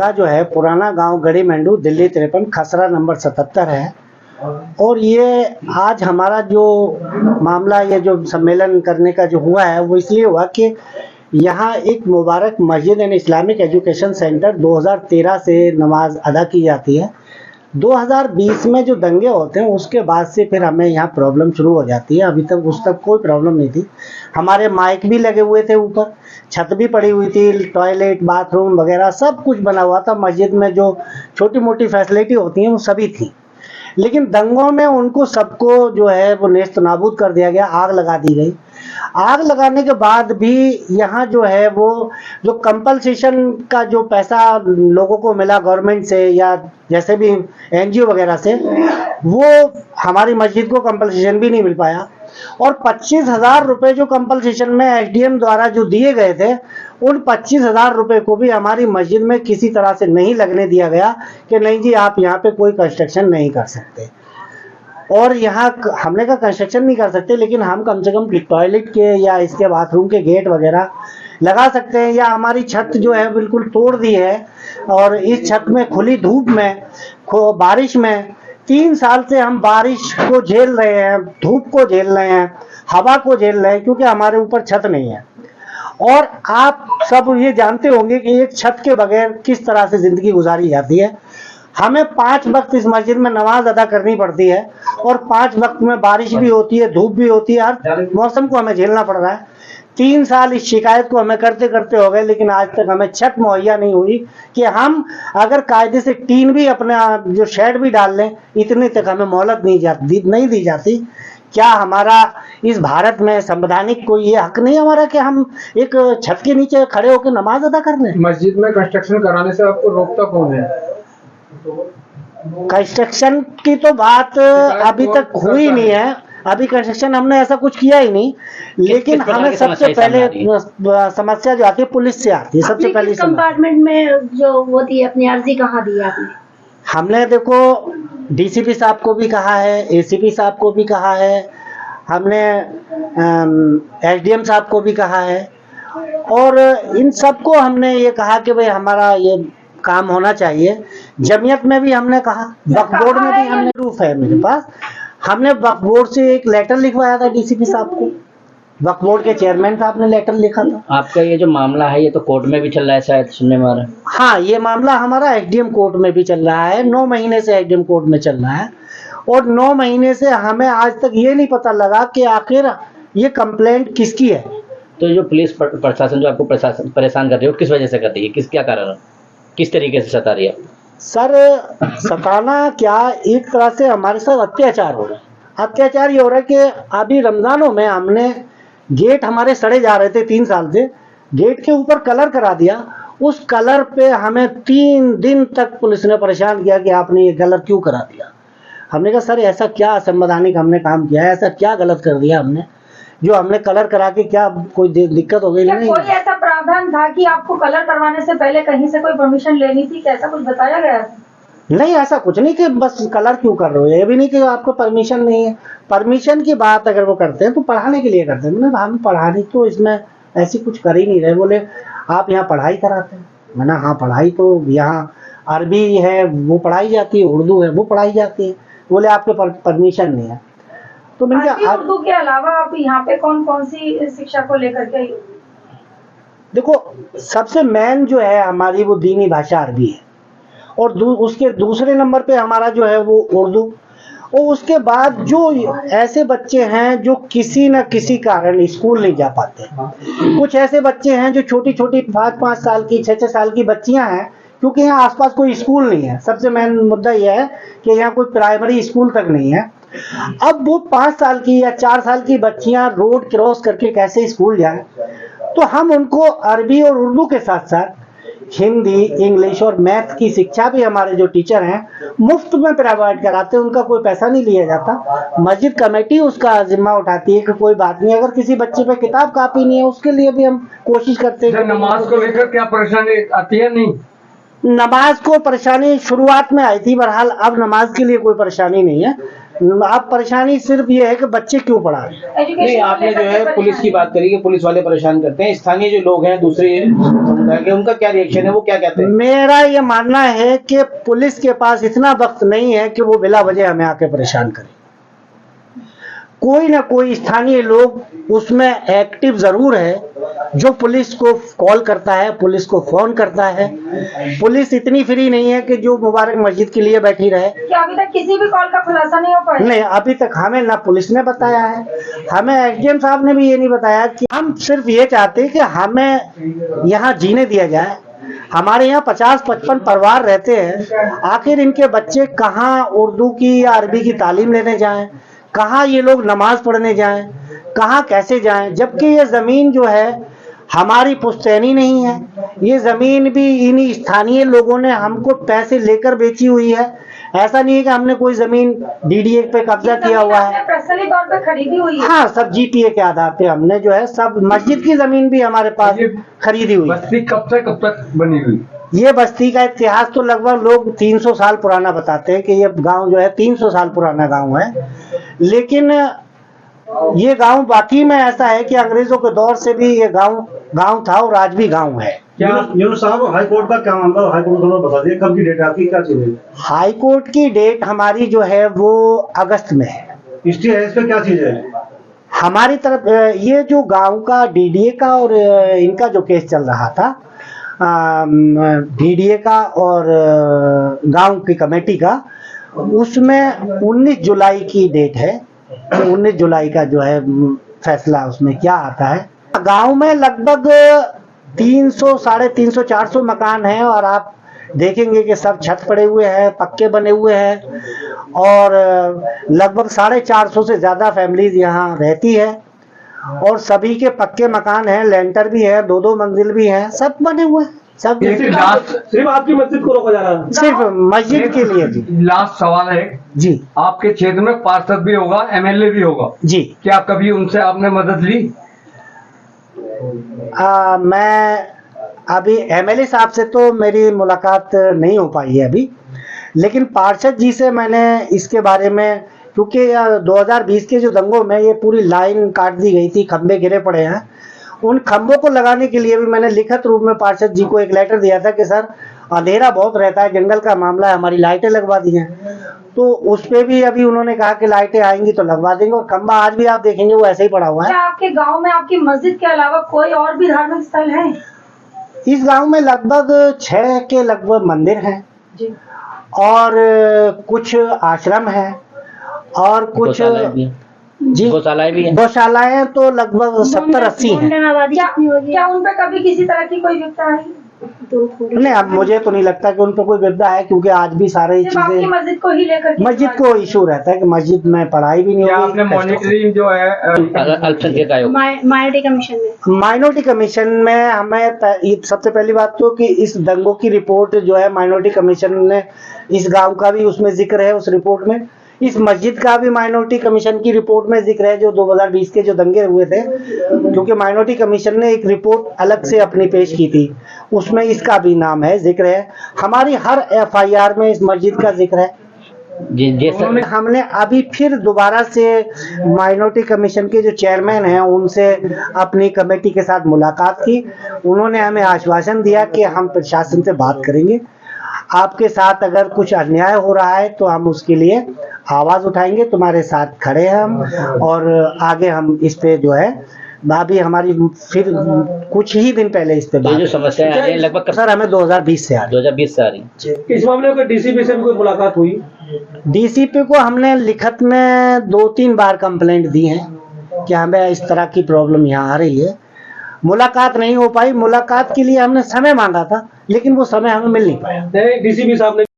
जगह जो है पुराना गांव गड़ी मेंढू, दिल्ली 53, खसरा नंबर 77 है। और ये आज हमारा जो मामला, ये जो सम्मेलन करने का जो हुआ है वो इसलिए हुआ कि यहाँ एक मुबारक मस्जिद एंड इस्लामिक एजुकेशन सेंटर 2013 से नमाज अदा की जाती है। 2020 में जो दंगे होते हैं उसके बाद से फिर हमें यहाँ प्रॉब्लम शुरू हो जाती है। अभी तक उस तक कोई प्रॉब्लम नहीं थी। हमारे माइक भी लगे हुए थे, ऊपर छत भी पड़ी हुई थी, टॉयलेट बाथरूम वगैरह सब कुछ बना हुआ था। मस्जिद में जो छोटी मोटी फैसिलिटी होती हैं वो सभी थी, लेकिन दंगों में उनको सबको जो है वो नेस्त नाबूद कर दिया गया, आग लगा दी गई। आग लगाने के बाद भी यहाँ जो है वो जो कंपलसेशन का जो पैसा लोगों को मिला गवर्नमेंट से या जैसे भी एनजीओ वगैरह से, वो हमारी मस्जिद को कंपलसेशन भी नहीं मिल पाया। और 25,000 रुपये जो कंपलसेशन में एसडीएम द्वारा जो दिए गए थे, उन 25,000 रुपये को भी हमारी मस्जिद में किसी तरह से नहीं लगने दिया गया कि नहीं जी आप यहाँ पे कोई कंस्ट्रक्शन नहीं कर सकते। और यहाँ हमने कहा कंस्ट्रक्शन नहीं कर सकते, लेकिन हम कम से कम टॉयलेट के या इसके बाथरूम के गेट वगैरह लगा सकते हैं। या हमारी छत जो है बिल्कुल तोड़ दी है, और इस छत में खुली धूप में बारिश में 3 साल से हम बारिश को झेल रहे हैं, धूप को झेल रहे हैं, हवा को झेल रहे हैं, क्योंकि हमारे ऊपर छत नहीं है। और आप सब ये जानते होंगे कि एक छत के बगैर किस तरह से ज़िंदगी गुजारी जाती है। हमें 5 वक्त इस मस्जिद में नमाज अदा करनी पड़ती है, और 5 वक्त में बारिश भी होती है, धूप भी होती है, हर मौसम को हमें झेलना पड़ रहा है। 3 साल इस शिकायत को हमें करते करते हो गए, लेकिन आज तक हमें छत मुहैया नहीं हुई कि हम अगर कायदे से टीन भी अपना जो शेड भी डाल लें, इतने तक हमें मोहलत नहीं दी जाती। क्या हमारा इस भारत में संवैधानिक कोई ये हक नहीं हमारा कि हम एक छत के नीचे खड़े होकर नमाज अदा कर लें? मस्जिद में कंस्ट्रक्शन कराने से आपको रोकता कौन है? कंस्ट्रक्शन की तो बात अभी तक हुई नहीं है। अभी कंस्ट्रक्शन हमने ऐसा कुछ किया ही नहीं, लेकिन हमें सबसे पहले समस्या जो आती है पुलिस से आती है। सबसे पहले कंपार्टमेंट में जो होती है, अपनी अर्जी कहाँ दी आपने? हमने देखो डीसीपी साहब को भी कहा है, एसीपी साहब को भी कहा है, हमने एसडीएम साहब को भी कहा है, और इन सबको हमने ये कहा कि भाई हमारा ये काम होना चाहिए। जमीयत में भी हमने कहा, वक्फ बोर्ड में भी हमने प्रूफ है मेरे पास। हमने वक्फ बोर्ड से एक लेटर लिखवाया था डीसीपी साहब को, वक्फ बोर्ड के चेयरमैन साहब ने लेटर लिखा था। आपका ये जो मामला है ये तो कोर्ट में भी चल रहा है शायद, सुनने में आ रहा है। हाँ, ये मामला हमारा एसडीएम कोर्ट में भी चल रहा है। 9 महीने से एसडीएम कोर्ट में चल रहा है, और 9 महीने से हमें आज तक ये नहीं पता लगा कि आखिर ये कंप्लेंट किसकी है। तो जो पुलिस प्रशासन जो आपको परेशान कर रही है वो किस वजह से कर रही है? क्या कारण है? किस तरीके से सता रही है? सर, सताना क्या, एक तरह से हमारे साथ अत्याचार हो रहा है। अत्याचार ये हो रहा है कि अभी रमजानों में हमने गेट हमारे सड़े जा रहे थे 3 साल से, गेट के ऊपर कलर करा दिया। उस कलर पे हमें 3 दिन तक पुलिस ने परेशान किया कि आपने ये कलर क्यों करा दिया। हमने कहा सर ऐसा क्या असंवैधानिक हमने काम किया है, ऐसा क्या गलत कर दिया हमने जो हमने कलर करा के क्या कोई दिक्कत हो गई? नहीं। कोई ऐसा प्रावधान था कि आपको कलर करवाने से पहले कहीं से कोई परमिशन लेनी थी? कैसा कुछ बताया गया? नहीं, ऐसा कुछ नहीं कि बस कलर क्यों कर रहे हो, ये भी नहीं कि आपको परमिशन नहीं है। परमिशन की बात अगर वो करते हैं तो पढ़ाने के लिए करते हैं। मैंने हम पढ़ाने तो इसमें ऐसी कुछ कर ही नहीं रहे। बोले आप यहाँ पढ़ाई कराते हैं? मैंने हाँ, पढ़ाई तो यहाँ अरबी है वो पढ़ाई जाती है, उर्दू है वो पढ़ाई जाती है। बोले आपके परमिशन नहीं है। तो मैंने कहा उर्दू के अलावा आप यहाँ पे कौन कौन सी शिक्षा को लेकर के? देखो, सबसे मेन जो है हमारी वो दीनी भाषा अरबी है, और उसके दूसरे नंबर पे हमारा जो है वो उर्दू। और उसके बाद जो ऐसे बच्चे हैं जो किसी न किसी कारण स्कूल नहीं जा पाते, कुछ ऐसे बच्चे हैं जो छोटी छोटी 5-5 साल की 6-6 साल की बच्चियां हैं, क्योंकि यहाँ आसपास कोई स्कूल नहीं है। सबसे मेन मुद्दा यह है कि यहाँ कोई प्राइमरी स्कूल तक नहीं है। अब वो 5 साल की या 4 साल की बच्चियां रोड क्रॉस करके कैसे स्कूल जाएं? तो हम उनको अरबी और उर्दू के साथ साथ हिंदी, इंग्लिश और मैथ की शिक्षा भी हमारे जो टीचर हैं मुफ्त में प्रोवाइड कराते हैं। उनका कोई पैसा नहीं लिया जाता। मस्जिद कमेटी उसका जिम्मा उठाती है कि कोई बात नहीं, अगर किसी बच्चे पे किताब कापी नहीं है उसके लिए भी हम कोशिश करते हैं। नमाज को लेकर क्या परेशानी आती है? नहीं, नमाज को परेशानी शुरुआत में आई थी, बहरहाल अब नमाज के लिए कोई परेशानी नहीं है। अब परेशानी सिर्फ ये है कि बच्चे क्यों पढ़ा रहे हैं। नहीं, एजुकेशन आपने जो है पुलिस की बात करी कि पुलिस वाले परेशान करते हैं, स्थानीय जो लोग हैं दूसरे समुदाय के, उनका क्या रिएक्शन है, वो क्या कहते हैं? मेरा ये मानना है कि पुलिस के पास इतना वक्त नहीं है कि वो बिला वजह हमें आके परेशान करे। कोई ना कोई स्थानीय लोग उसमें एक्टिव जरूर है, जो पुलिस को कॉल करता है, पुलिस को फोन करता है। पुलिस इतनी फ्री नहीं है कि जो मुबारक मस्जिद के लिए बैठी रहे। क्या अभी तक किसी भी कॉल का खुलासा नहीं हो पाया? नहीं, अभी तक हमें ना पुलिस ने बताया है, हमें एसडीएम साहब ने भी ये नहीं बताया। कि हम सिर्फ ये चाहते हैं कि हमें यहाँ जीने दिया जाए। हमारे यहाँ 50-55 परिवार रहते हैं, आखिर इनके बच्चे कहाँ उर्दू की या अरबी की तालीम लेने जाएं, कहाँ ये लोग नमाज पढ़ने जाएं, कहाँ कैसे जाएं, जबकि ये जमीन जो है हमारी पुश्तैनी नहीं है। ये जमीन भी इन्हीं स्थानीय लोगों ने हमको पैसे लेकर बेची हुई है। ऐसा नहीं है कि हमने कोई जमीन डीडीए पे कब्जा किया हुआ है। पर्सनली तौर पे खरीदी हुई है? हाँ, सब जीपीए के आधार पे हमने जो है सब, मस्जिद की जमीन भी हमारे पास खरीदी हुई है। बस्ती कब से कब तक बनी हुई? ये बस्ती का इतिहास तो लगभग लोग 300 साल पुराना बताते हैं कि ये गांव जो है 300 साल पुराना गांव है। लेकिन ये गांव बाकी में ऐसा है कि अंग्रेजों के दौर से भी ये गांव था और आज भी गांव है। यूनुस साहब, हाई कोर्ट का क्या मामला? हाई कोर्ट को बता दिए, कब की डेट है आपकी, क्या चीज है? हाई कोर्ट की डेट हमारी जो है वो अगस्त में है। हिस्ट्री है इसका, क्या चीज है? हमारी तरफ ये जो गांव का डीडीए का और इनका जो केस चल रहा था, डीडीए का और गांव की कमेटी का, उसमें 19 जुलाई की डेट है। 19 जुलाई का जो है फैसला उसमें क्या आता है। गांव में लगभग 300, 350, 400 मकान हैं और आप देखेंगे कि सब छत पड़े हुए हैं, पक्के बने हुए हैं और लगभग 450 से ज्यादा फैमिलीज यहाँ रहती है और सभी के पक्के मकान हैं, लेंटर भी है, 2-2 मंजिल भी हैं, सब बने हुए हैं। सब सिर्फ आपकी मस्जिद को रोका जा रहा है? सिर्फ मस्जिद के लिए जी। लास्ट सवाल है जी, आपके क्षेत्र में पार्षद भी होगा, एमएलए भी होगा जी। क्या कभी उनसे आपने मदद ली? मैं अभी एमएलए साहब से तो मेरी मुलाकात नहीं हो पाई है अभी, लेकिन पार्षद जी से मैंने इसके बारे में, क्योंकि 2020 के जो दंगों में ये पूरी लाइन काट दी गई थी, खंबे गिरे पड़े हैं, उन खंभों को लगाने के लिए भी मैंने लिखित रूप में पार्षद जी को एक लेटर दिया था कि सर अंधेरा बहुत रहता है, जंगल का मामला है, हमारी लाइटें लगवा दी हैं। तो उस पे भी अभी उन्होंने कहा कि लाइटें आएंगी तो लगवा देंगे और खंबा आज भी आप देखेंगे वो ऐसे ही पड़ा हुआ है। क्या आपके गांव में आपकी मस्जिद के अलावा कोई और भी धार्मिक स्थल है? इस गांव में लगभग 6 के लगभग मंदिर हैं जी। और कुछ आश्रम है और कुछ गौशालाएं भी हैं। जी गौशालाएं भी हैं। गौशालाएं तो लगभग 70-80 हैं। क्या उन पे कभी किसी तरह की कोई विपदा आई? नहीं, अब मुझे तो नहीं लगता कि उन पर कोई विपदा है, क्योंकि आज भी सारे सिर्फ आपकी चीजें मस्जिद को ही लेकर के मस्जिद को इशू रहता है कि मस्जिद में पढ़ाई भी नहीं क्या आपने होगी। मॉनिटरिंग जो है अल्पसंख्यक आयोग माइनॉरिटी कमीशन में माइनॉरिटी कमीशन में हमें सबसे पहली बात तो कि इस दंगों की रिपोर्ट जो है माइनॉरिटी कमीशन ने, इस गांव का भी उसमें जिक्र है उस रिपोर्ट में, इस मस्जिद का भी माइनॉरिटी कमीशन की रिपोर्ट में जिक्र है जो 2020 के जो दंगे हुए थे, क्योंकि माइनॉरिटी कमीशन ने एक रिपोर्ट अलग से अपनी पेश की थी, उसमें इसका भी नाम है, जिक्र है। हमारी हर एफआईआर में इस मस्जिद का जिक्र है। जी सर। हमने अभी फिर दोबारा से माइनॉरिटी कमीशन के जो चेयरमैन हैं उनसे अपनी कमेटी के साथ मुलाकात की। उन्होंने हमें आश्वासन दिया कि हम प्रशासन से बात करेंगे, आपके साथ अगर कुछ अन्याय हो रहा है तो हम उसके लिए आवाज उठाएंगे, तुम्हारे साथ खड़े हैं हम, और आगे हम इस पे जो है अभी हमारी फिर कुछ ही दिन पहले इस पे ये जो बात, समस्याएं आ रही है लगभग सर हमें 2020 से आ रही 2020 से आ रही। इस मामले में डीसीपी से भी कोई मुलाकात हुई? डीसीपी को हमने लिखित में 2-3 बार कंप्लेंट दी है कि हमें इस तरह की प्रॉब्लम यहाँ आ रही है। मुलाकात नहीं हो पाई। मुलाकात के लिए हमने समय मांगा था लेकिन वो समय हमें मिल नहीं पाया। डीसीपी साहब ने